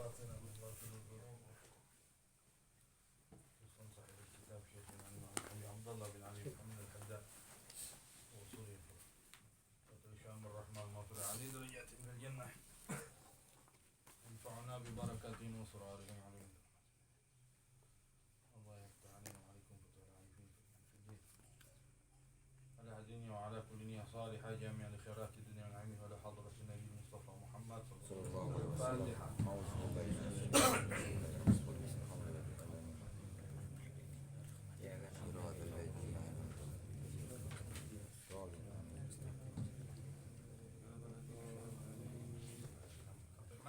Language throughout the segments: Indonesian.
وتقنا من باطل الذنوب خصوصا صاحب الكتاب شيخنا أبي عبد الله بن علي محمد الحداد وصولي وترشام الرحمن المغفور علي درجات من الجنة انفعنا ببركاتهم وسرارهم عليهم الله يفتح علينا وعليكم فتح العارفين في الدين على هديني وعلى كل نية صالحة جامع لخيرات الدنيا والعلم ولا حضرة النبي المصطفى محمد صلى الله عليه وسلم.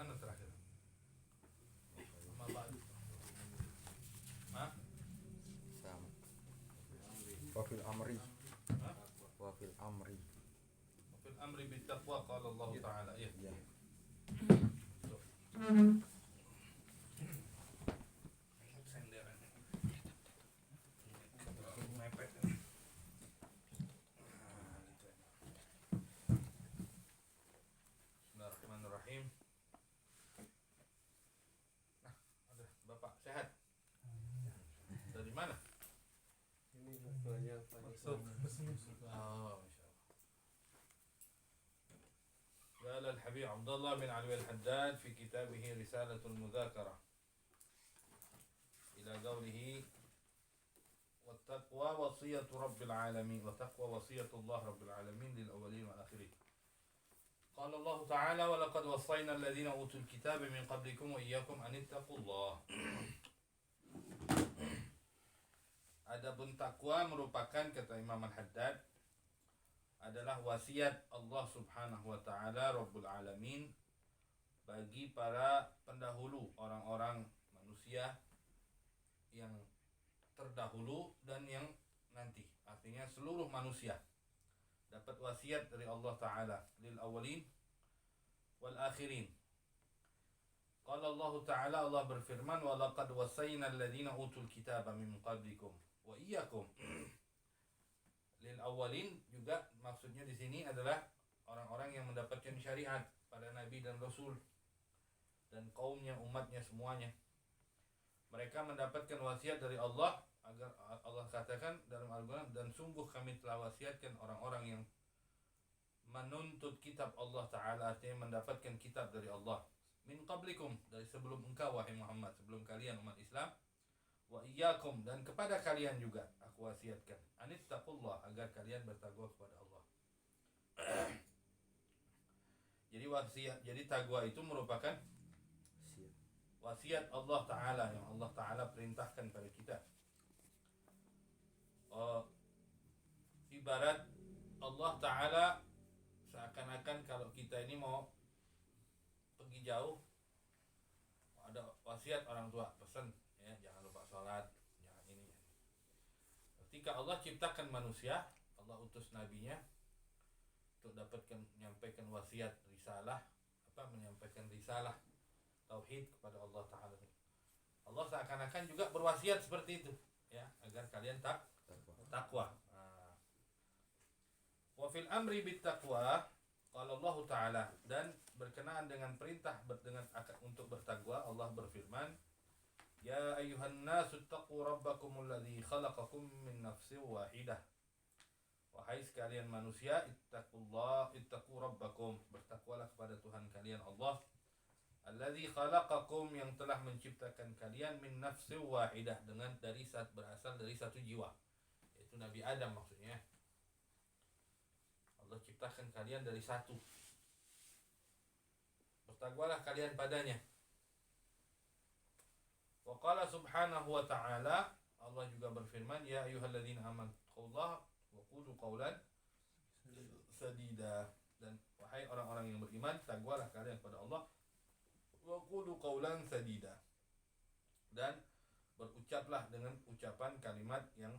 Mana terakhir? Sama Pak. Hah? Sama. Wafil amri. Hah? Wafil amri. Wafil amri bittaqwa qala Allah Ta'ala. Iya. Ya. Senderan. Mepet. Bismillahirrahmanirrahim. Nah, ada Bapak sehat? Dari mana? Ini levelnya Maksud. Oh, masya Allah. قال الحبيب عبد الله بن علي الحداد في كتابه رسالة المذاكرة إلى قوله والتقوى وصية رب العالمين وتقوى وصية الله رب العالمين للأولين والآخرين. قال الله تعالى ولقد وصينا الذين أوتوا الكتاب من قبلكم وإياكم أن اتقوا الله. Adapun takwa merupakan, kata Imam Al-Haddad, adalah wasiat Allah Subhanahu wa Ta'ala Rabbul Alamin bagi para pendahulu, orang-orang manusia yang terdahulu dan yang nanti. Artinya seluruh manusia dapat wasiat dari Allah Ta'ala lil awalin wal akhirin. Qala Allah Ta'ala, Allah berfirman, wa laqad wasayna alladhina utul kitaba min qablikum wa iyyakum. Lil awalin juga maksudnya di sini adalah orang-orang yang mendapatkan syariat, para nabi dan rasul dan kaumnya, umatnya semuanya. Mereka mendapatkan wasiat dari Allah, agar Allah katakan dalam Al-Quran, dan sungguh kami telah wasiatkan orang-orang yang menuntut kitab Allah Ta'ala, artinya mendapatkan kitab dari Allah, min qablikum, dari sebelum engkau wahai Muhammad, sebelum kalian umat Islam, wa iyyakum, dan kepada kalian juga aku wasiatkan, anittaqullah, agar kalian bertakwa kepada Allah. Jadi takwa itu merupakan wasiat Allah Ta'ala yang Allah Ta'ala perintahkan pada kita. Ibarat Allah Ta'ala seakan-akan kalau kita ini mau pergi jauh, ada wasiat orang tua, pesan ya, jangan lupa sholat, jangan ini. Ketika Allah ciptakan manusia, Allah utus nabinya untuk dapatkan menyampaikan wasiat risalah, menyampaikan risalah tauhid kepada Allah Ta'ala. Allah seakan-akan juga berwasiat seperti itu ya, agar kalian takwa. Wa fil amri bit taqwa qala Allah Ta'ala, dan berkenaan dengan perintah untuk bertakwa, Allah berfirman, ya ayyuhan nasu taqu rabbakumul ladzi khalaqakum min nafsin wahidah. Wahai sekalian manusia, ittaqu rabbakum, bertakwalah kepada Tuhan kalian Allah, alladzi khalaqakum, yang telah menciptakan kalian, min nafsin wahidah, berasal dari satu jiwa, yaitu Nabi Adam maksudnya. Allah ciptakan kalian dari satu. Bertakwalah kalian padanya. Wa qala subhanahu wa ta'ala, Allah juga berfirman, ya ayyuhalladzina amanu taqullaha wa qulu qawlan sadida, dan wahai orang-orang yang beriman, takwalah kalian pada Allah, wa qulu qawlan sadida, dan berucaplah dengan ucapan kalimat yang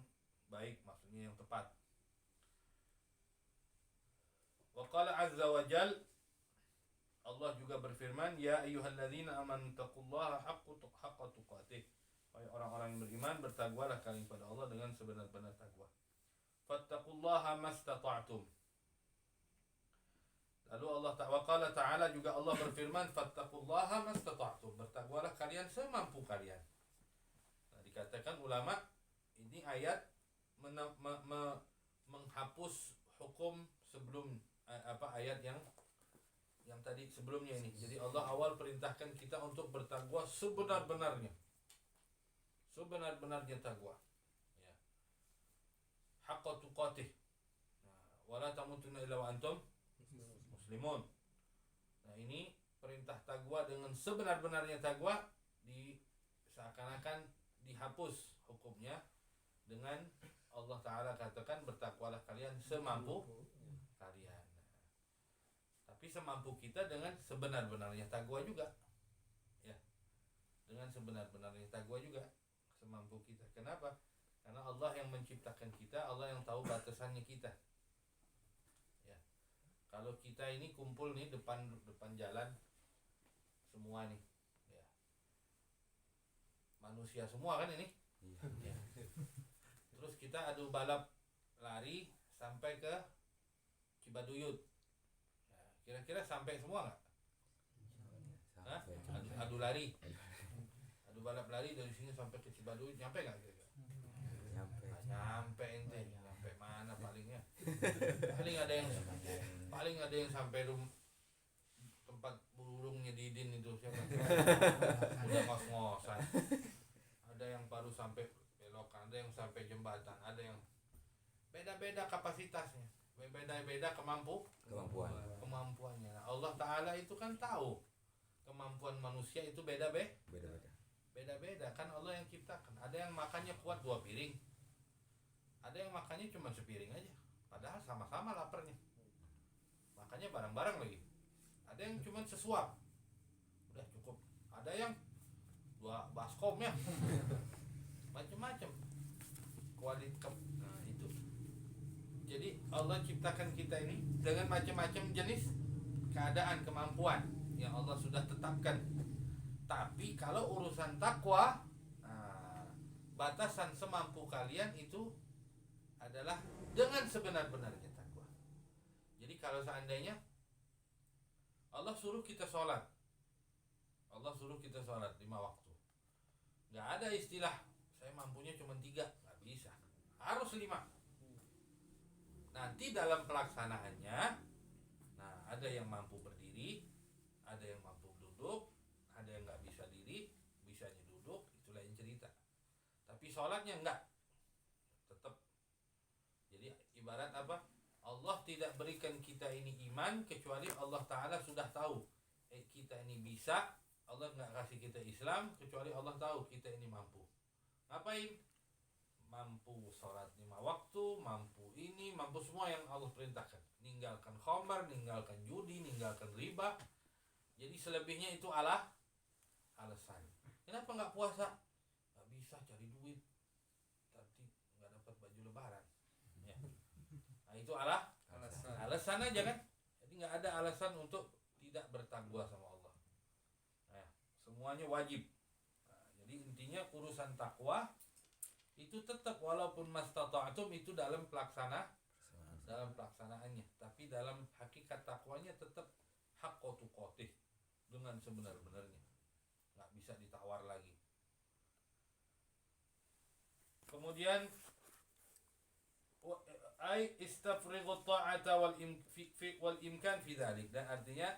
baik, maksudnya yang tepat. Wa qala azza wa jal, Allah juga berfirman, ya ayyuhalladzina amanu taqullaha haqqa tuqatih, wahai orang-orang yang beriman, bertakwalah kalian kepada Allah dengan sebenar-benar takwa. Fattaqullaha mastata'tum, Lalu qala ta'ala juga Allah berfirman, fattaqullaha mastata'tum. Bertakwalah kalian semampu kalian. Nah, dikatakan ulama ini ayat menghapus hukum sebelum ayat yang tadi sebelumnya ini. Jadi Allah awal perintahkan kita untuk bertakwa sebenar-benarnya. Sebenar-benarnya takwa. Ya. Haqqa tuqatih. Nah, wala tamutunna illa wa antum muslimun. Nah, ini perintah takwa dengan sebenar-benarnya takwa seakan-akan dihapus hukumnya dengan Allah Ta'ala katakan bertakwalah kalian semampu kalian. Tapi semampu kita dengan sebenar-benarnya takwa juga. Ya. Dengan sebenar-benarnya takwa juga semampu kita. Kenapa? Karena Allah yang menciptakan kita, Allah yang tahu batasannya kita. Ya. Kalau kita ini kumpul nih depan jalan semua nih. Ya. Manusia semua kan ini? Ya. Terus kita adu balap lari sampai ke Cibaduyut. Ya, kira-kira sampai semua nggak? Hah? Adu lari, adu balap lari dari sini sampai ke Cibaduyut, nyampe nggak kira-kira? Nyampe. Nyampe ente, nyampe mana palingnya? Paling ada yang sampai tempat burungnya Didin itu siapa? Udah ngos-ngosan. Ada yang baru sampai belokan, ada yang sampai jembatan, ada yang beda-beda kapasitasnya, beda-beda kemampuannya. Nah, Allah Ta'ala itu kan tahu kemampuan manusia itu beda-beda kan Allah yang ciptakan. Ada yang makannya kuat 2 piring, ada yang makannya cuma sepiring aja, padahal sama-sama laparnya, makannya bareng-bareng lagi. Ada yang cuma sesuap, udah cukup. Ada yang 2 baskom ya, macam-macam kualitas. Nah itu, jadi Allah ciptakan kita ini dengan macam-macam jenis keadaan, kemampuan yang Allah sudah tetapkan. Tapi kalau urusan takwa, batasan semampu kalian itu adalah dengan sebenar-benarnya takwa. Jadi kalau seandainya Allah suruh kita sholat, Allah suruh kita sholat 5 waktu, nggak ada istilah saya mampunya cuma 3, nggak bisa, harus 5. Nanti dalam pelaksanaannya, nah ada yang mampu berdiri, ada yang mampu duduk, ada yang nggak bisa diri, bisanya duduk, itu lain cerita. Tapi sholatnya enggak, tetap. Jadi ibarat apa? Allah tidak berikan kita ini iman kecuali Allah Ta'ala sudah tahu kita ini bisa. Allah nggak kasih kita Islam kecuali Allah tahu kita ini mampu. Ngapain? Mampu sholat 5 waktu, mampu ini, mampu semua yang Allah perintahkan. Ninggalkan khamar, ninggalkan judi, ninggalkan riba. Jadi selebihnya itu alasan. Kenapa nggak puasa? Nggak bisa, cari duit, nanti nggak dapat baju lebaran. Ya. Nah itu alasan aja kan. Jadi nggak ada alasan untuk tidak bertakwa sama Allah. Nah, semuanya wajib. Nah, jadi intinya urusan takwa itu tetap walaupun mastata'tum itu dalam pelaksanaannya, tapi dalam hakikat takwanya tetap haqqa tuqatih, dengan sebenar-benarnya, nggak bisa ditawar lagi. Kemudian ai istafrighu ta'ata wal imkan fi dzalik, dan artinya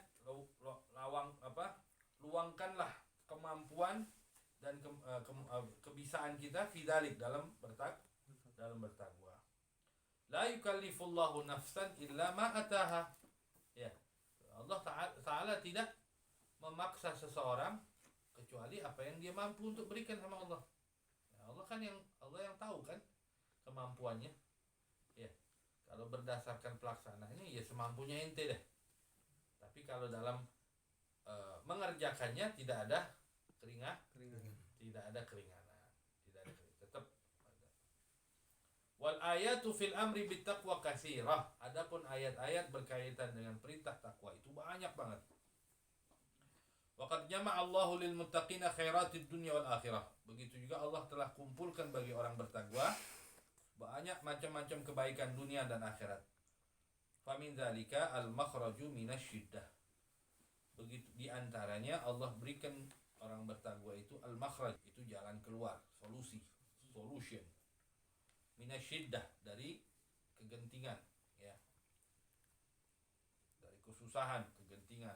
luangkanlah kemampuan dan kebisaan kita fi dzalik dalam bertakwa. La yukallifullahu nafsan illa ma ataha. Ya. Allah Ta'ala tidak memaksa seseorang kecuali apa yang dia mampu untuk berikan sama Allah. Ya, Allah yang tahu kan kemampuannya. Ya. Kalau berdasarkan pelaksanaannya ya semampunya ente deh. Tapi kalau dalam mengerjakannya tidak ada keringanan. Tetap ada. Wal ayatu fil amri bit taqwa katsirah. Adapun ayat-ayat berkaitan dengan perintah takwa itu banyak banget. Wa qad jama'a Allahu lil muttaqina khairatid dunya wal akhirah. Begitu juga Allah telah kumpulkan bagi orang bertakwa banyak macam-macam kebaikan dunia dan akhirat. Famin dzalika al-makhraju minasy-syiddah. Begitu di antaranya Allah berikan orang bertakwa itu al-makhraj, itu jalan keluar, solution. Minasy-syiddah, dari kegentingan, ya. Dari kesusahan, kegentingan.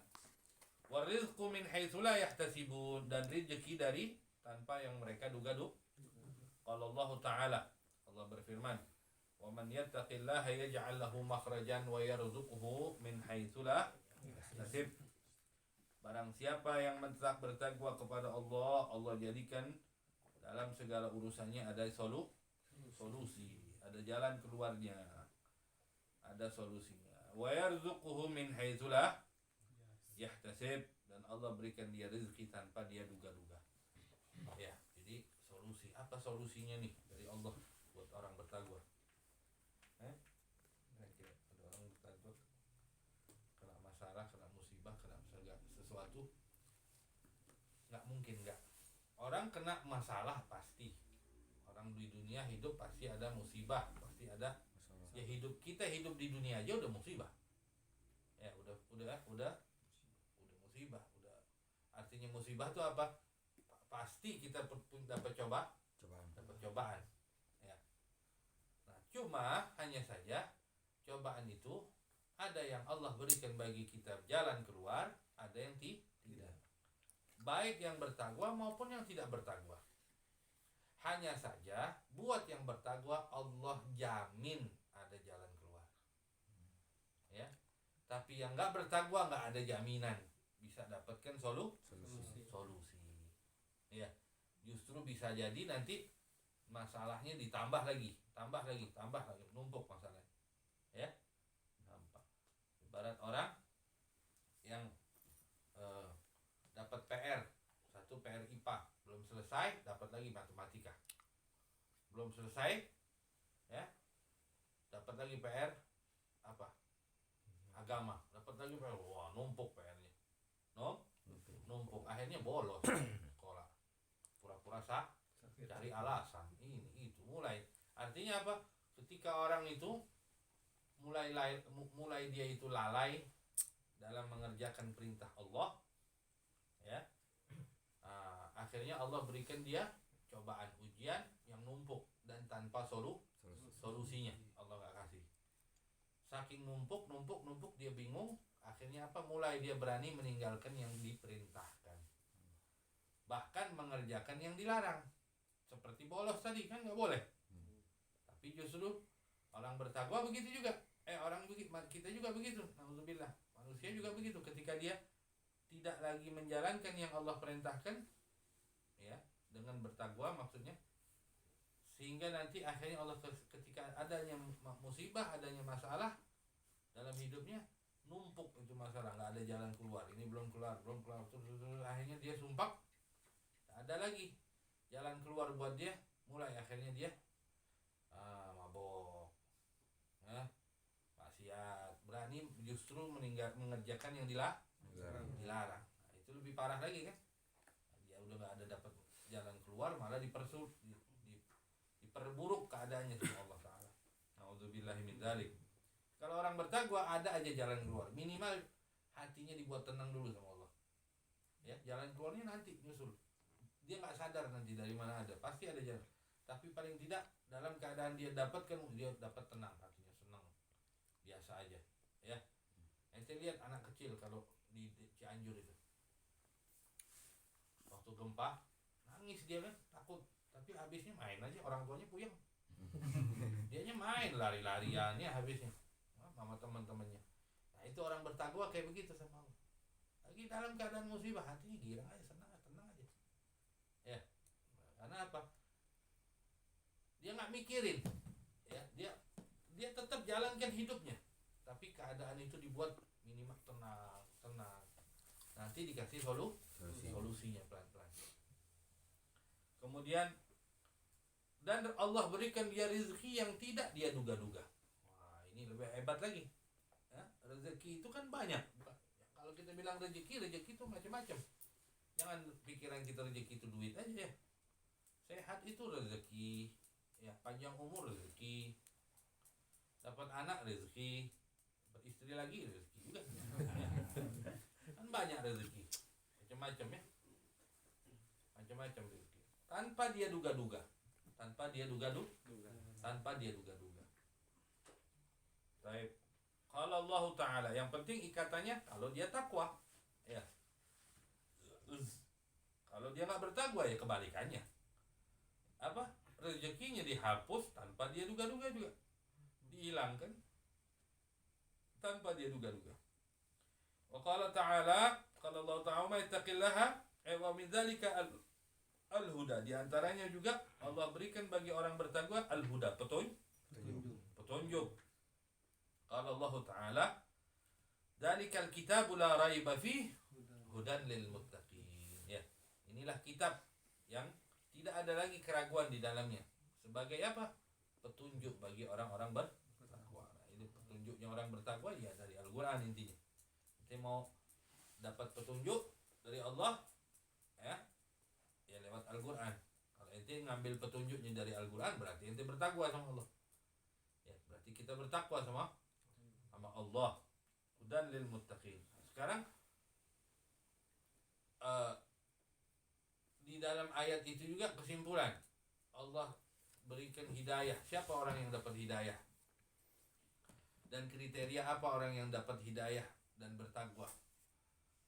Warizqu min haitsu la yahtasibun, dan rezeki dari tanpa yang mereka duga-duga. Qala Allah Ta'ala, Allah berfirman, "Wa man yattaqillaha yaj'al lahu makhrajan wa yarzuqhu min haitsu la yahtasib." Barang siapa yang tetap bertakwa kepada Allah, Allah jadikan dalam segala urusannya ada solusi, ada jalan keluarnya, ada solusinya. Wa yarzuquhu min haitsu la yahtasib, dan Allah berikan dia rezeki tanpa dia duga-duga. Ya, jadi solusi. Apa solusinya nih dari Allah buat orang bertakwa? Kira-kira ada orang bertakwa kena masalah, kena musibah, kena sesuatu, nggak mungkin nggak. Orang kena masalah pasti. Orang di dunia hidup pasti ada musibah, pasti ada. Ya kita hidup di dunia aja udah musibah. Ya udah musibah, udah. Artinya musibah itu apa? Pasti kita dapat cobaan. Ya. Nah, cuma hanya saja cobaan itu ada yang Allah berikan bagi kita jalan keluar, ada yang tidak. Baik yang bertakwa maupun yang tidak bertakwa. Hanya saja buat yang bertakwa Allah jamin ada jalan keluar. Ya. Tapi yang nggak bertakwa nggak ada jaminan bisa dapatkan solusi. Ya. Justru bisa jadi nanti masalahnya ditambah lagi, numpuk masalahnya. Ya. Nampak. Ibarat orang yang dapat PR, satu PR IPA belum selesai, dapat lagi matematika. Belum selesai, ya, dapat lagi PR apa? Agama, dapat lagi PR. Wah, numpuk PR-nya. Numpuk. Akhirnya bolos sekolah. Pura-pura cari alasan ini itu mulai. Artinya apa? Ketika orang itu mulai dia itu lalai dalam mengerjakan perintah Allah, ya, akhirnya Allah berikan dia cobaan, ujian yang numpuk dan tanpa solusinya. Allah nggak kasih. Saking numpuk dia bingung. Akhirnya apa? Mulai dia berani meninggalkan yang diperintahkan, bahkan mengerjakan yang dilarang. Seperti bolos tadi kan nggak boleh. Tapi justru orang bertakwa begitu juga. Kita juga begitu. Nauzubillah. Manusia juga begitu. Ketika dia tidak lagi menjalankan yang Allah perintahkan, ya, dengan bertakwa maksudnya, sehingga nanti akhirnya Allah ketika adanya musibah, adanya masalah dalam hidupnya, numpuk itu masalah, nggak ada jalan keluar. Ini belum keluar, terus akhirnya dia sumpah, nggak ada lagi jalan keluar buat dia. Mulai akhirnya dia mabok, maksiat, berani justru mengerjakan yang dilarang. Nah, itu lebih parah lagi kan? Dia udah nggak ada dapat jalan keluar, malah diperburuk keadaannya sama Allah Ta'ala. Nauzubillahi min dzalik. Kalau orang bertakwa ada aja jalan keluar, minimal hatinya dibuat tenang dulu sama Allah. Ya, jalan keluarnya nanti nyusul. Dia nggak sadar nanti dari mana ada, pasti ada jalan. Tapi paling tidak dalam keadaan dia dapatkan, dia dapat tenang, hatinya senang, biasa aja. Ya, ente lihat anak kecil kalau di Cianjur itu, waktu gempa nangis dia kan, takut, tapi habisnya main aja, orang tuanya puyeng. Dianya main lari-lariannya habisnya sama teman-temannya. Nah, itu orang bertakwa kayak begitu sama Allah. Lagi dalam keadaan musibah hatinya girang aja, tenang aja. Ya. Karena apa? Dia nggak mikirin. Ya, dia tetap jalankan hidupnya. Tapi keadaan itu dibuat minimal tenang. Nanti dikasih solusinya pelan-pelan. Kemudian dan Allah berikan dia rezeki yang tidak dia duga-duga. Wah, ini lebih hebat lagi. Ya, rezeki itu kan banyak. Kalau kita bilang rezeki itu macam-macam. Jangan pikiran kita rezeki itu duit aja ya. Sehat itu rezeki, ya, panjang umur rezeki, dapat anak rezeki, istri lagi rezeki juga. Kan banyak rezeki. Macam-macam ya. Macam-macam rezeki. Tanpa dia duga-duga. Tanpa dia duga-duga. Baik. Kalau Allah Ta'ala, yang penting ikatannya kalau dia takwa. Ya. Kalau dia nggak bertakwa ya kebalikannya. Apa? Rezekinya dihapus tanpa dia duga-duga juga. Dihilangkan tanpa dia duga-duga. Wa qala ta'ala, qala Allah Ta'ala ittaqillaha wa min dzalika al-huda. Di antaranya juga Allah berikan bagi orang bertakwa al-huda, petunjuk. Qala Allah Ta'ala, "Dzalikal kitabu la raiba fihi hudan lil muttaqin." Ya. Inilah kitab yang tidak ada lagi keraguan di dalamnya. Sebagai apa? Petunjuk bagi orang-orang bertakwa. Nah, ini petunjuknya orang bertakwa ya dari Al-Qur'an intinya. Kita mau dapat petunjuk dari Allah ya lewat Al-Qur'an. Kalau ente ngambil petunjuknya dari Al-Qur'an berarti ente bertakwa sama Allah. Ya, berarti kita bertakwa sama Allah. Hudan lil muttaqin. Sekarang di dalam ayat itu juga kesimpulan Allah berikan hidayah. Siapa orang yang dapat hidayah? Dan kriteria apa orang yang dapat hidayah dan bertakwa?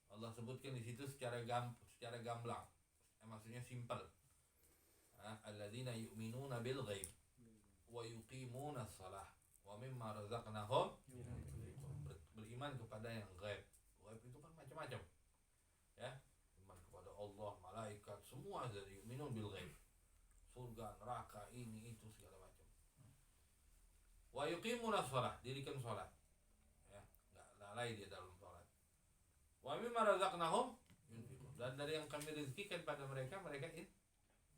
Allah sebutkan di situ secara gamblang. Maksudnya simpel. Alladzina yu'minuna bil ghaib wa yuqimuna shalah wa mimma razaqnahum beriman kepada yang ghaib. Ghaib itu kan macam-macam. Ya. Allah, malaikat, semua dari yu'minun bil ghaib. Surga, neraka, ini itu segala macam. Wa yuqimuna shalah, dirikan salat. Ya, enggak lalai dia dalam salat. Wa mimma razaqnahum yunfiqun. Dan dari yang kami rezekikan pada mereka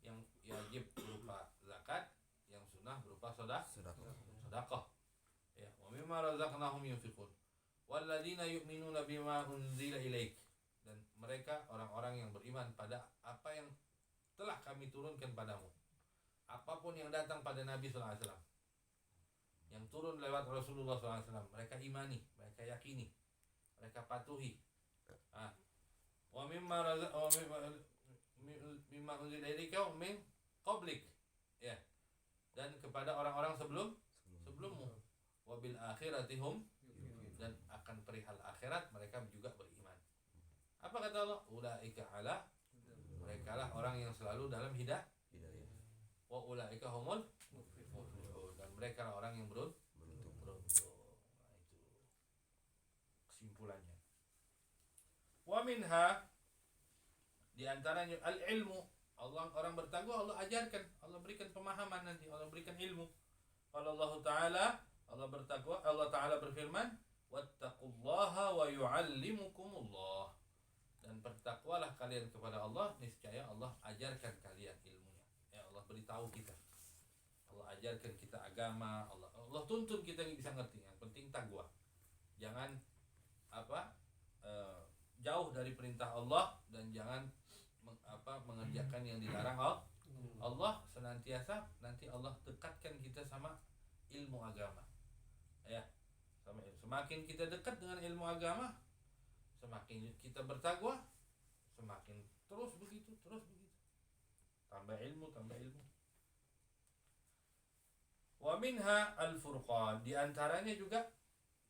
yang wajib berupa zakat, yang sunnah berupa sedekah. Ya, wa mimma razaqnahum yunfiqun. Walladzina yu'minuna bima unzila ilaik. Dan mereka orang-orang yang beriman pada apa yang telah kami turunkan padamu. Apapun yang datang pada Nabi SAW, yang turun lewat Rasulullah SAW, mereka imani, mereka yakini, mereka patuhi. Wa mimma unzila ilaika min qablik. Ya. Dan kepada orang-orang sebelummu. Wa bil akhirati hum, dan akan perihal akhirat mereka juga beriman. Apa kata Allah? Ulaika ala, mereka lah orang yang selalu dalam hidayah. Wa ulaika humul muflihun, dan mereka lah orang yang beruntung. Nah, itu kesimpulannya. Wa minha, di antaranya al-ilmu. Allah, orang bertakwa Allah ajarkan, Allah berikan pemahaman nanti, Allah berikan ilmu. Kalau Allah Ta'ala, Allah bertakwa, Allah Ta'ala berfirman, wattaqullaha wa yu'allimukumullah. Dan bertakwalah kalian kepada Allah, niscaya Allah ajarkan kalian ilmunya. Ya, Allah beritahu kita, Allah ajarkan kita agama, Allah tuntun kita bisa ngerti. Yang penting takwa. Jangan jauh dari perintah Allah, dan jangan mengerjakan yang dilarang Allah. Senantiasa nanti Allah dekatkan kita sama ilmu agama. Ya, sama ilmu. Semakin kita dekat dengan ilmu agama, semakin kita bertakwa, semakin terus begitu. Tambah ilmu. Wa minha al-furqan. Di antaranya juga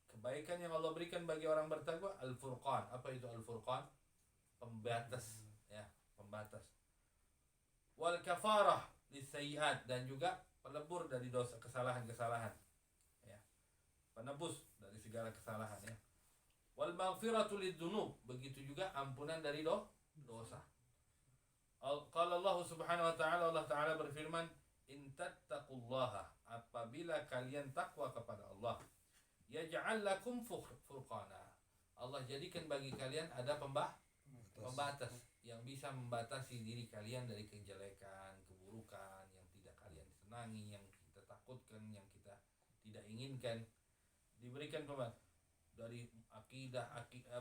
kebaikan yang Allah berikan bagi orang bertakwa, al-furqan. Apa itu al-furqan? Pembatas, ya, pembatas. Wal kafarah lisayyi'at, dan juga pelebur dari dosa, kesalahan-kesalahan. Ya. Penebus dari segala kesalahan, ya. Wal maghfiratu lidzunub, begitu juga ampunan dari dosa. Qala Allah Subhanahu wa ta'ala, Allah Ta'ala berfirman, in tattaqullaha, apabila kalian takwa kepada Allah, yaj'al lakum furqana, Allah jadikan bagi kalian ada pembatas yang bisa membatasi diri kalian dari kejelekan, keburukan yang tidak kalian senangi, yang kita takutkan, yang kita tidak inginkan. Diberikan pembatas dari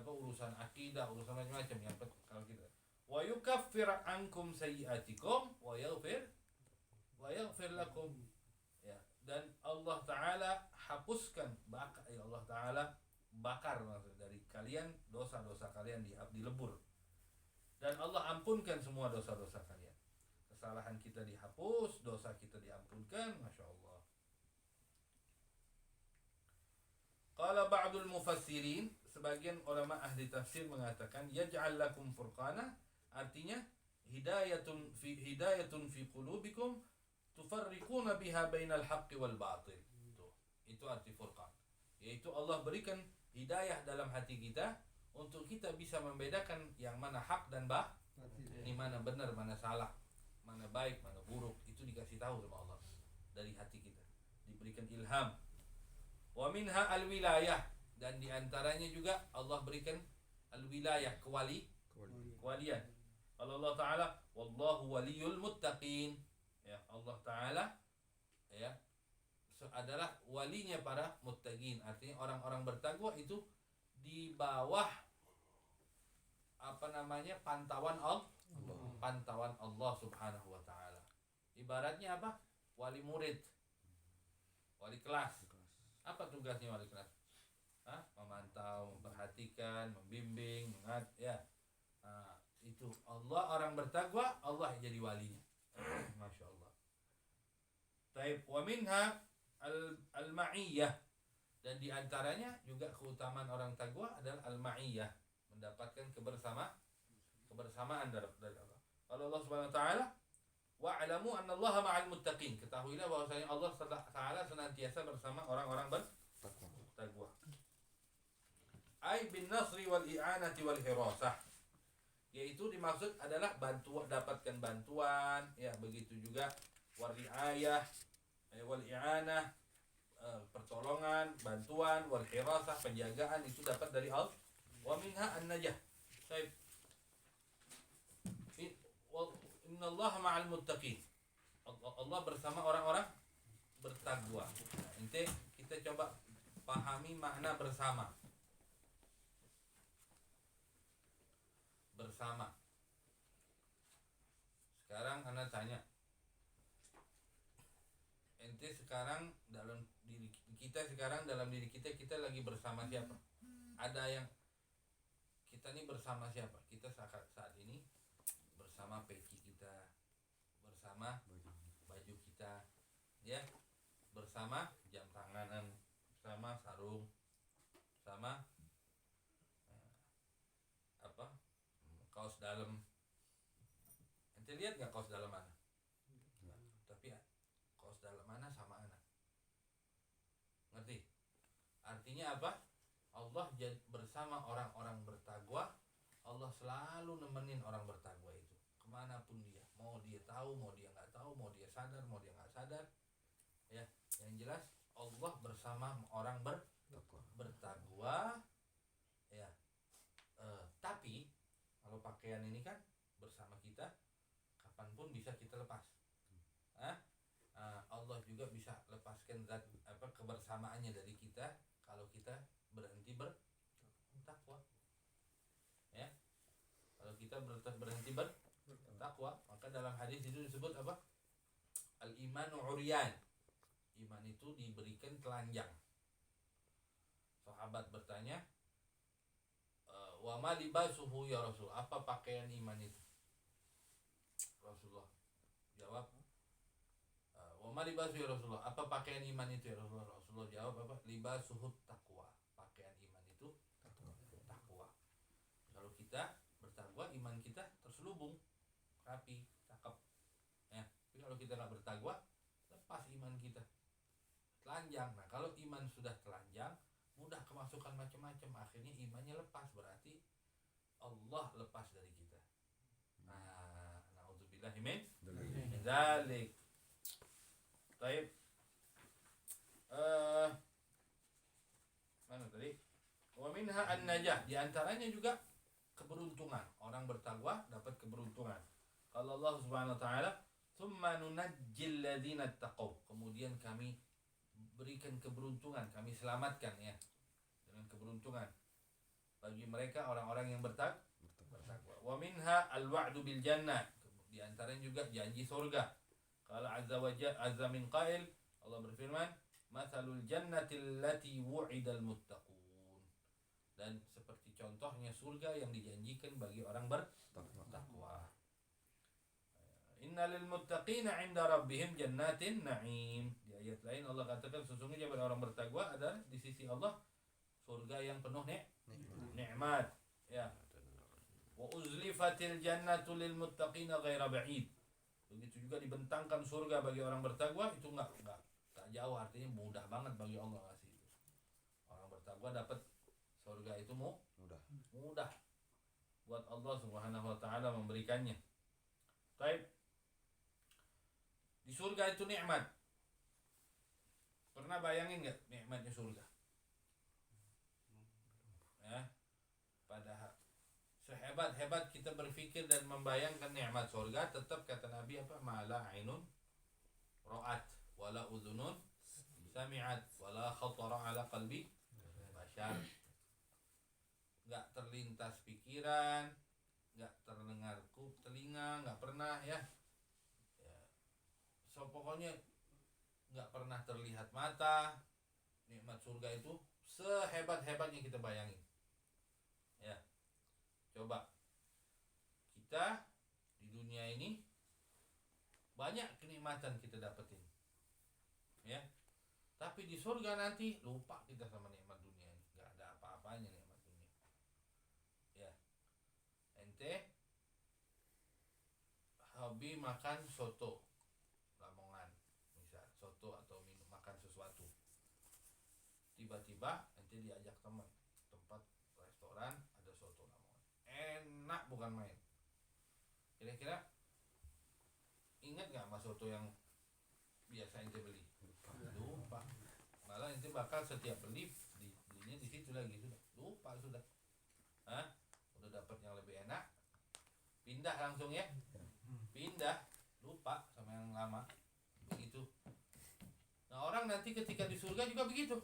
urusan akidah, urusan macam-macam yang kalau kita wa yukaffir ankum sayyi'atikum wa yaghfir lakum, ya, dan Allah Ta'ala hapuskan, Allah Ta'ala dibakar, maksudnya dari kalian dosa-dosa kalian dilebur. Dan Allah ampunkan semua dosa-dosa kalian. Kesalahan kita dihapus, dosa kita diampunkan, Masya Allah. Qala ba'dul mufassirin, sebagian ulama ahli tafsir mengatakan yaj'al lakum furqana, artinya hidayatun fi qulubikum tufarriquna biha bainal haqqi wal batil. Itu arti furqan. Yaitu Allah berikan hidayah dalam hati kita untuk kita bisa membedakan yang mana hak dan ini mana benar, mana salah, mana baik, mana buruk. Itu dikasih tahu sama Allah dari hati kita. Diberikan ilham. Wa minha al-wilayah, dan diantaranya juga Allah berikan al-wilayah, kewalian. Kalau Allah Ta'ala wallahu waliyul muttaqin, ya, Allah Ta'ala ya adalah walinya para muttaqin, artinya orang-orang bertakwa itu di bawah pantauan Allah Subhanahu wa Ta'ala. Ibaratnya apa? Wali murid, wali kelas. Apa tugasnya wali kelas? Memantau, memperhatikan, membimbing, itu Allah. Orang bertakwa, Allah jadi walinya. Masya Allah. Taib, wa minha al-ma'iyyah, dan diantaranya juga keutamaan orang takwa adalah al-ma'iyyah, mendapatkan kebersamaan dari Allah. Kalau Allah Subhanahu wa Ta'ala, wa'lamu annallaha ma'al muttaqin, ketahuilah bahwasanya Allah Ta'ala senantiasa bersama orang-orang bertakwa. Ai bin nasri wal i'anati wal hirasah, yaitu dimaksud adalah dapatkan bantuan, ya, begitu juga wal riayah wal i'anah, pertolongan, bantuan, wal hirasah, penjagaan, itu dapat dari Allah. Wa minha an-najah. Baik. Innallaha ma'al muttaqin. Allah bersama orang-orang bertakwa. Nah, inti kita coba pahami makna bersama. Bersama. Sekarang Anda tanya, ente sekarang dalam diri kita lagi bersama siapa? Ada yang kita nih bersama siapa? Kita saat ini bersama peci kita, bersama baju kita, ya, bersama jam tanganan, bersama sarung, sama kaos dalam. Ente lihat nggak kaos dalam mana? Tapi kaos dalam mana sama anak. Ngerti? Artinya apa? Allah bersama orang-orang bertakwa. Allah selalu nemenin orang bertakwa itu kemanapun dia. Mau dia tahu, mau dia nggak tahu, mau dia sadar, mau dia nggak sadar. Ya, yang jelas Allah bersama orang bertakwa. Ya. Tapi kalau pakaian ini kan bersama kita, kapanpun bisa kita lepas. Allah juga bisa lepaskan kebersamaannya dari kita kalau kita berhenti bertakwa. Ya, kalau kita berhenti bertakwa, maka dalam hadis itu disebut apa? Al-imanu uryan. Iman itu diberikan telanjang. Sahabat bertanya, wa ma libasuhu ya Rasul, apa pakaian iman itu? Rasulullah jawab, wa ma libasuhu ya Rasulullah, apa pakaian iman itu ya Rasulullah? Rasulullah jawab apa? Libasuhu taqwa, pakaian iman itu takwa. Kalau kita bertakwa, iman kita terselubung, rapi, cakep. Ya, tapi kalau kita nggak bertakwa, lepas iman kita, telanjang. Nah, kalau iman sudah telanjang, mudah kemasukan macam-macam, akhirnya imannya lepas, berarti Allah lepas dari kita. Nah, na'udzubillahi min dzalik. Baik. Mana tadi? Wa minha an-najah, di antaranya juga keberuntungan. Orang bertakwa dapat keberuntungan. Kalau Allah Subhanahu wa taala, "Tsumma nunajjil ladzina taqaw." Kemudian kami berikan keberuntungan, kami selamatkan, ya, dengan keberuntungan bagi mereka orang-orang yang bertakwa. Wa minha al-wa'du bil jannah, di antaranya juga janji surga. Qala azza min qail, Allah berfirman, "Matsalul jannati allati wu'idal muttaqun." dan seperti contohnya surga yang dijanjikan bagi orang bertakwa. Innalil muttaqina 'inda rabbihim jannatin na'im. Di ayat lain Allah katakan sesungguhnya bagi orang bertakwa ada di sisi Allah surga yang penuh nikmat. Ya. Wa uzlifatil jannatu lil muttaqina ghaira ba'id. Begitu juga dibentangkan surga bagi orang bertakwa itu enggak jauh, artinya mudah banget bagi Allah ngasih itu. Orang bertakwa dapat surga itu mudah buat Allah Subhanahu wa taala memberikannya. Baik. Di surga itu nikmat. Pernah bayangin enggak nikmatnya surga? Ya. Padahal sehebat-hebat kita berpikir dan membayangkan nikmat surga, tetap kata Nabi apa? Mala ainun ra'at wala udhunun sami'at wala khatara ala qalbi bashar. Enggak terlintas pikiran, enggak terdengar telinga, enggak pernah ya. So pokoknya enggak pernah terlihat mata. Nikmat surga itu sehebat-hebatnya kita bayangin. Ya. Coba kita di dunia ini banyak kenikmatan kita dapetin, ya. Tapi di surga nanti lupa kita sama nikmat dunia ini, nggak ada apa-apanya nikmat dunia. Ya, ente hobi makan soto Lamongan, misal soto atau makan sesuatu. Tiba-tiba ente diajak teman tempat restoran ada soto Lamongan. Enak bukan main. Kira-kira ingat nggak mas soto yang biasa ente beli? Lupa. Malah ente bakal setiap belinya di situ lagi sudah. Lupa sudah. Hah? Udah dapat yang lebih enak. Pindah langsung ya. Pindah. Lupa sama yang lama. Begitu. Nah orang nanti ketika di surga juga begitu.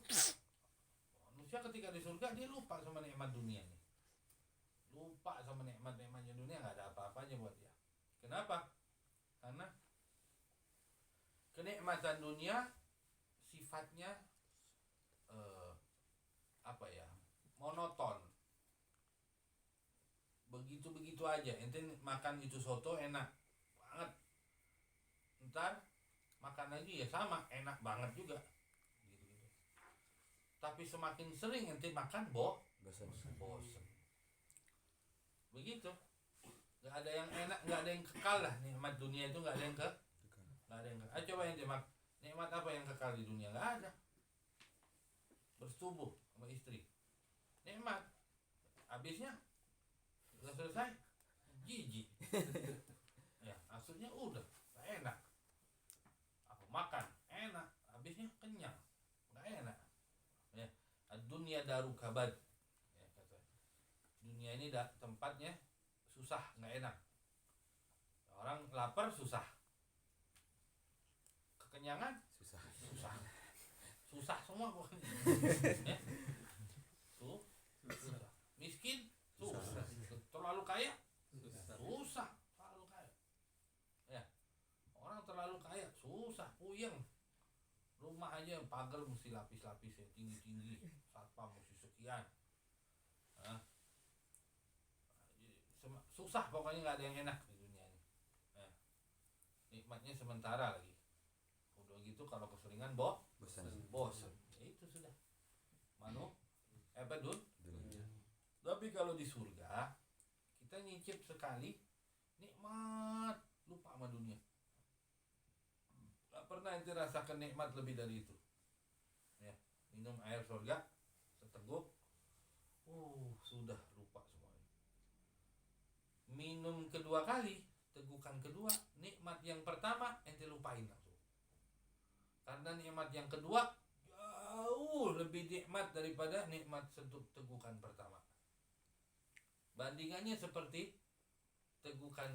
Manusia ketika di surga dia lupa sama nikmat dunianya. Lupa sama nikmat-nikmatnya dunia, nggak ada apa-apanya buat dia. Kenapa? Karena kenikmatan dunia sifatnya monoton, begitu-begitu aja. Ente makan itu soto enak banget, ntar makan lagi ya sama enak banget juga, gitu. Tapi semakin sering ente makan bosen. Begitu. Nggak ada yang enak, nggak ada yang kekal lah. Nikmat dunia itu nggak ada yang kekal. Coba yang nikmat apa yang kekal di dunia? Nggak ada. Bersetubuh sama istri, nikmat. Habisnya udah selesai, jijik. Ya, maksudnya udah nggak enak. Aku makan enak, habisnya kenyang, nggak enak. Ya, dunia daru kabad. Ya, kata. Dunia ini tempatnya susah, nggak enak. Orang lapar susah, kekenyangan susah semua pokoknya. Ya. Susah. Miskin susah. Terlalu kaya susah. Terlalu kaya. Ya. Orang terlalu kaya susah, puyeng. Rumah aja pagar mesti lapis-lapis ya, tinggi-tinggi. Satpam mesti sekian. Nah. Susah pokoknya, nggak ada yang enak di dunia ini. Nah, nikmatnya sementara lagi. Udah gitu kalau keseringan bosan. Ya itu sudah. Dunia. Tapi kalau di surga kita nyicip sekali nikmat, lupa sama dunia. Gak pernah ente rasakan nikmat lebih dari itu. Ya, minum air surga seteguk, sudah lupa semuanya. Minum kedua kali, tegukan kedua, nikmat yang pertama ente lupain langsung. Karena nikmat yang kedua jauh lebih nikmat daripada nikmat tegukan pertama. Bandingannya seperti tegukan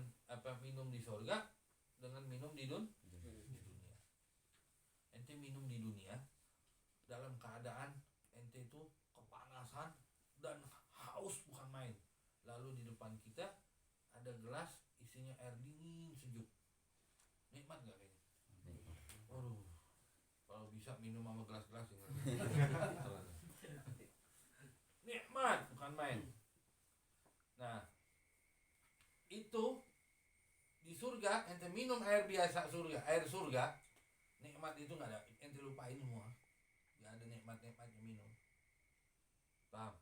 minum di surga dengan minum di dunia. Ente minum di dunia dalam keadaan ente itu kepanasan dan haus bukan main. Lalu di depan kita ada gelas isinya air dingin sejuk. Nikmat gak kayaknya? Waduh, kalau bisa minum sama gelas-gelas ya. Nikmat bukan main. Nah, itu di surga ente minum air biasa surga, air surga, nikmat itu nggak ada, ente lupain semua. Nggak ada nikmat-nikmatnya minum. Paham?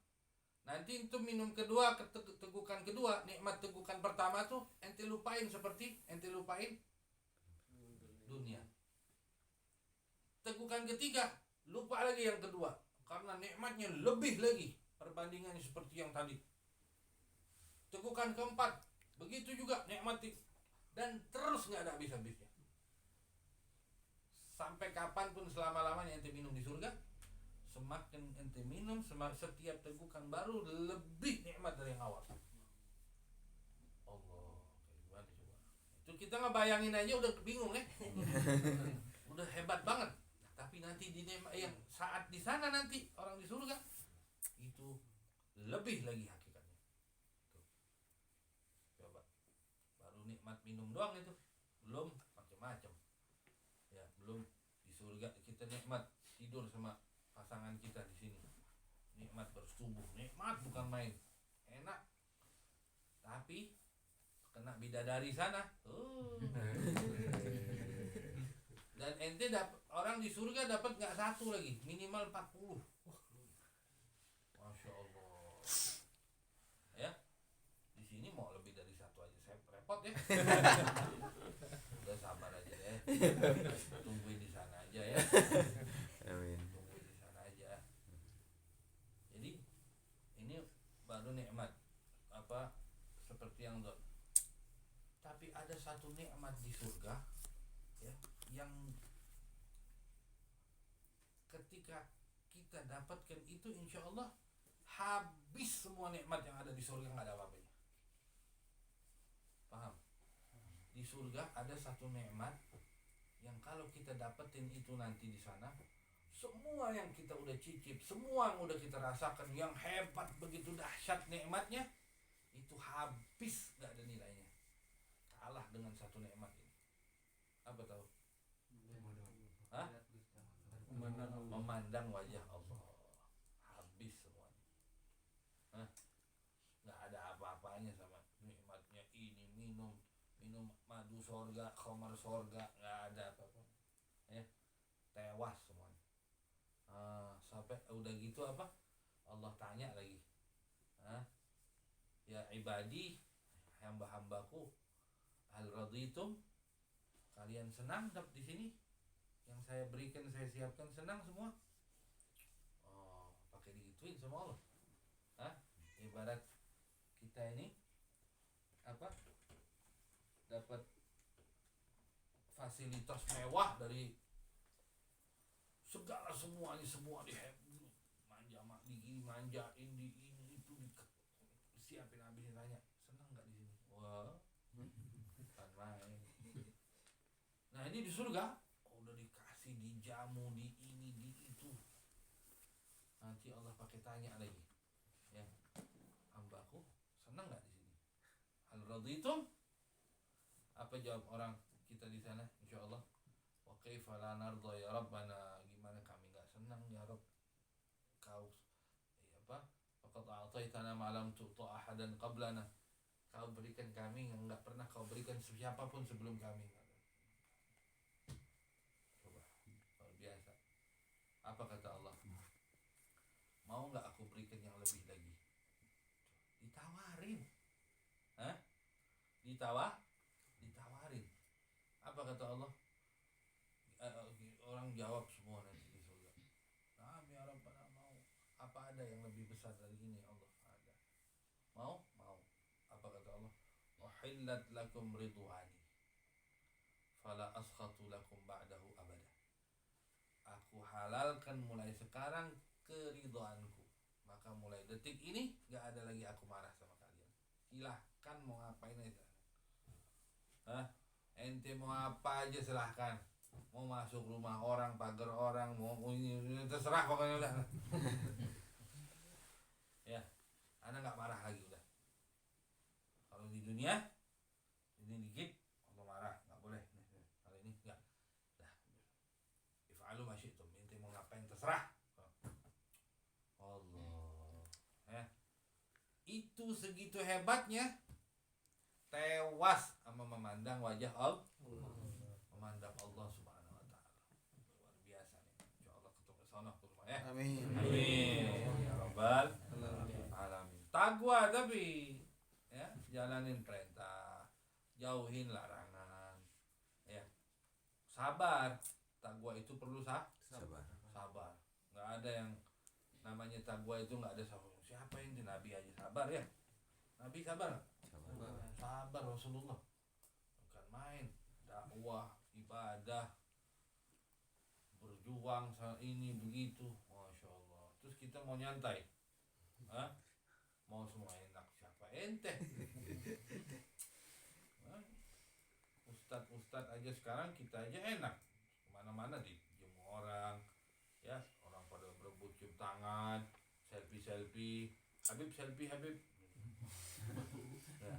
Nanti itu minum kedua, tegukan kedua, nikmat tegukan pertama tuh ente lupain seperti ente lupain dunia. Tegukan ketiga, lupa lagi yang kedua karena nikmatnya lebih lagi perbandingannya seperti yang tadi. Tegukan keempat, begitu juga nikmati dan terus nggak ada habis-habisnya. Sampai kapanpun selama-lamanya ente minum di surga, semakin ente minum, setiap tegukan baru lebih nikmat dari yang awal. Allah, gimana coba? Itu kita ngebayangin aja udah bingung ya. Udah hebat banget. Nah, tapi nanti di yang saat di sana nanti orang di surga itu lebih lagi hakikatnya. Tuh. Coba. Baru nikmat minum doang itu. Belum macam-macam. Ya, belum di surga kita nikmat tidur sama pasangan kita di sini, nikmat bersetubuh, nikmat bukan main, enak. Tapi kena bidadari sana, dan ente orang di surga dapat nggak satu lagi, minimal 40. Masya Allah. Ya, di sini mau lebih dari satu aja saya repot ya. Udah sabar aja deh, tungguin di sana aja ya. Amin. Baru nikmat apa seperti yang dot. Tapi ada satu nikmat di surga ya, yang ketika kita dapatkan itu insya Allah habis semua nikmat yang ada di surga, nggak ada apa-apanya. Paham? Di surga ada satu nikmat yang kalau kita dapetin itu nanti di sana, semua yang kita udah cicip, semua yang udah kita rasakan, yang hebat begitu dahsyat nikmatnya, itu habis gak ada nilainya. Kalah dengan satu nikmat ini. Apa tahu? Hah? Memandang wajah Allah. Habis semuanya. Hah? Gak ada apa-apanya sama nikmatnya ini, minum madu sorga, khamar sorga, gak ada apa-apa. Ya, tewas semuanya. Sampai udah gitu apa? Allah tanya lagi. Ya ibadi, hamba-hambaku, hal raditum? Kalian senang dapat di sini? Yang saya berikan, saya siapkan, senang semua? Oh, pakai digituin sama Allah. Ibarat kita ini apa? Dapat fasilitas mewah dari segala semuanya, semua manjain di ini itu siapin habis, tanya senang nggak di sini? Wah, bukan main. Nah ini di surga udah dikasih, dijamu, di ini di itu. Nanti Allah pakai tanya lagi, ya hambaku senang nggak di sini? Hal raditum? Apa jawab orang kita di sana? Insya Allah, wa kaifa la narda ya Rabbana, gimana kami nggak senang ya Rabb, kau apa? Faqad a'taitana ma lam tu'ta ahadan qablana, kau berikan kami yang nggak pernah kau berikan siapapun sebelum kami. Coba, luar biasa. Apa kata Allah? Mau nggak aku berikan yang lebih lagi? Ditawarin. Ditawarin. Apa kata Allah? Orang jawab semua nanti di surga. Nah, ya Rabbana, mau apa ada yang lebih besar dari ini? Allah ada. Mau? Apa kata Allah? Uhillat lakum ridwani fala askhatu lakum ba'dahu abada. Aku halalkan mulai sekarang keridhaanku, maka mulai detik ini gak ada lagi aku marah sama kalian. Silahkan mau ngapain aja. Ente mau apa aja silahkan. Mau masuk rumah orang, pagar orang, mau ini terserah pokoknya udah. Ya, ana nggak marah lagi udah. Kalau di dunia ini dikit Allah marah, nggak boleh. Kalau ini nggak. Dah, if'alu ma syi'tum, ente mau ngapain terserah. Allah, itu segitu hebatnya tewas sama memandang wajah Allah, memandang Allah Subhanahu wa taala. Luar biasa nih. Insyaallah ketemu sana ke rumah ya. Amin. Amin ya rabbal alamin. Taqwa tapi ya, jalanin perintah, jauhin larangan. Ya. Sabar. Taqwa itu perlu Sabar. sabar. Enggak ada yang namanya taqwa itu enggak ada sabar. Siapa yang di Nabi aja sabar ya? Nabi sabar. Sabar Rasulullah. Bukan main. Dakwah, ibadah, berjuang ini begitu. Masya Allah. Terus kita mau nyantai. Hah? Mau semua enak. Siapa ente? Hah? Ustadz aja sekarang kita aja enak. Kemana-mana diem orang. Ya, orang pada berebut cium tangan, selfie. Habib selfie Habib. Ya.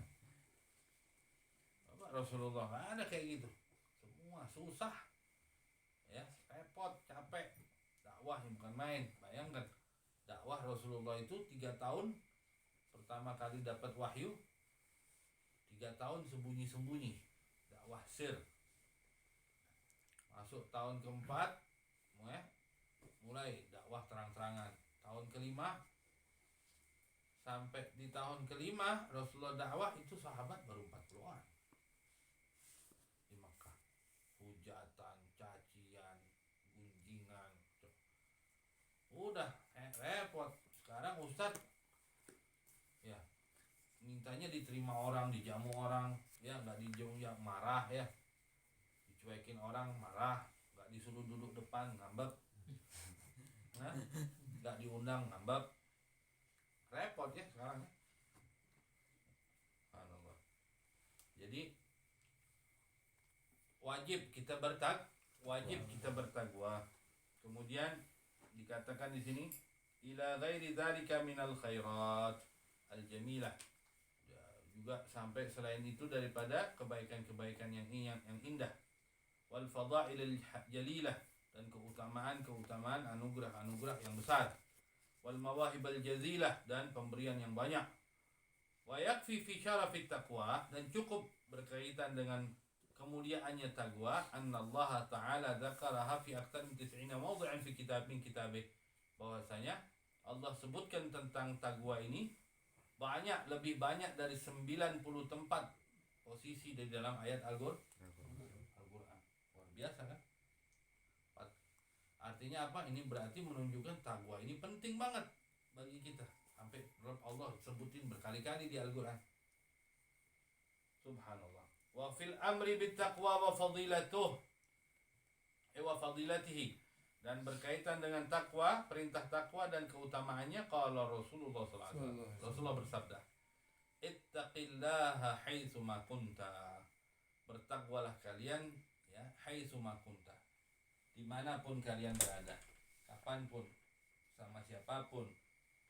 Apa Rasulullah nggak ada kayak gitu. Semua susah. Ya, repot, capek. Dakwah yang bukan main. Bayangkan dakwah Rasulullah itu 3 tahun pertama kali dapat wahyu, 3 tahun sembunyi-sembunyi. Dakwah sir. Masuk tahun keempat, mulai dakwah terang-terangan. Tahun kelima sampai di tahun kelima Rasulullah dakwah itu sahabat baru 40 orang di Makkah. Hujatan, cacian, gunjingan, udah repot. Sekarang Ustadz ya mintanya diterima orang, dijamu orang, ya nggak dijamu ya marah ya, dicuekin orang marah, nggak disuruh duduk depan ngambek, nah nggak diundang ngambek, repot ya sekarang ya. Subhanallah. Jadi wajib kita bertakwa. Kemudian dikatakan di sini ila ghairi dzalika minal khairat al jamilah. Ya, juga sampai selain itu daripada kebaikan-kebaikan yang indah. Wal fadailil jalilah, dan keutamaan anugerah yang besar. Wal mawahibal jazilah, dan pemberian yang banyak. Wa yakfi fi syarafit taqwa, dan cukup berkaitan dengan kemuliaannya taqwa, annallaha ta'ala dzakaraha fi aktsar min 90 mawdhi'an fi kitabih, bahwasanya Allah sebutkan tentang taqwa ini lebih banyak dari 90 tempat posisi di dalam ayat Al-Qur'an. Luar biasa kan? Artinya apa? Ini berarti menunjukkan taqwa ini penting banget bagi kita. Sampai Allah sebutin berkali-kali di Al-Qur'an. Subhanallah. Wa fil amri bit taqwa wa fadilatihi, dan berkaitan dengan takwa, perintah takwa dan keutamaannya, qala Rasulullah sallallahu alaihi wasallam. Rasulullah bersabda, ittaqillaha haitsu ma kunta. Bertakwalah kalian ya haitsu ma kunta. Dimanapun kalian berada, kapanpun, sama siapapun,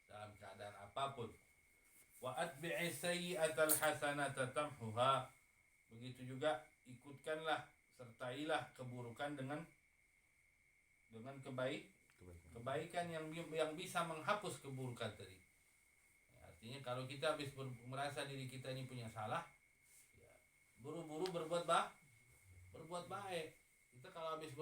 dalam keadaan apapun. Wa atbi'i sayyi'atal hasanata tamhuha. Begitu juga ikutkanlah, sertailah keburukan dengan kebaikan yang bisa menghapus keburukan tadi. Ya, artinya kalau kita habis merasa diri kita ini punya salah, ya, buru-buru berbuat baik. Kita kalau habis